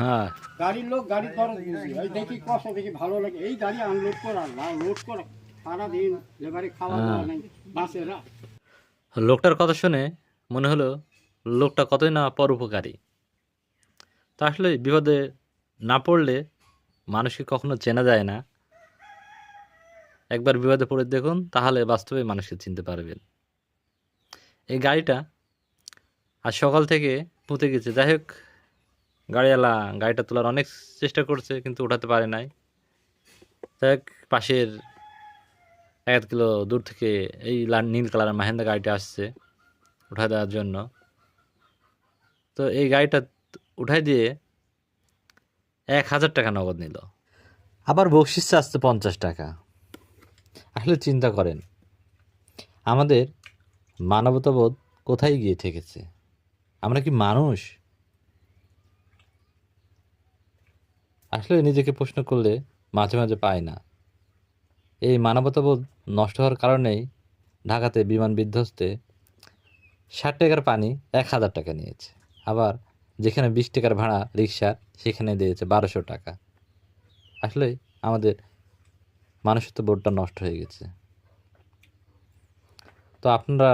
হ্যাঁ, গাড়ির লোক গাড়ি খরচ বুঝি, ওই দেখি কষ্ট দেখি ভালো লাগে, এই গাড়ি আনলোড করা না লোড করা সারাদিন লেবারে খাওয়া দাওয়া নেই বাসেরা। লোকটার কথা শুনে মনে হলো লোকটা কতই না পরোপকারী। তা আসলে বিপদে না পড়লে মানুষকে কখনো চেনা যায় না। একবার বিপদে পড়ে দেখুন, তাহলে বাস্তবে মানুষকে চিনতে পারবেন। এই গাড়িটা আজ সকাল থেকে পুঁতে গেছে। যাই হোক, গাড়িওয়ালা গাড়িটা তোলার অনেক চেষ্টা করছে, কিন্তু উঠাতে পারে নাই। যাই হোক, পাশের 1 কিলো দূর থেকে এই নীল কালারের মাহেন্দ্রা গাড়িটা আসছে উঠায় দেওয়ার জন্য। তো এই গাড়িটা উঠাই দিয়ে 1,000 টাকা নগদ নিল, আবার বকশিস চাচ্ছে 50 টাকা। আসলে চিন্তা করেন, আমাদের মানবতাবোধ কোথায় গিয়ে ঠেকেছে? আমরা কি মানুষ? আসলে নিজেকে প্রশ্ন করলে মাঝে মাঝে পায় না। এই মানবতাবোধ নষ্ট হওয়ার কারণেই ঢাকাতে বিমান বিধ্বস্তে 60 টাকার পানি 1,000 টাকা নিয়েছে। আবার যেখানে 20 টাকার ভাড়া রিক্সা, সেখানে দিয়েছে 1200 টাকা। আসলে আমাদের মানুষত্ব বোধটা নষ্ট হয়ে গেছে। তো আপনারা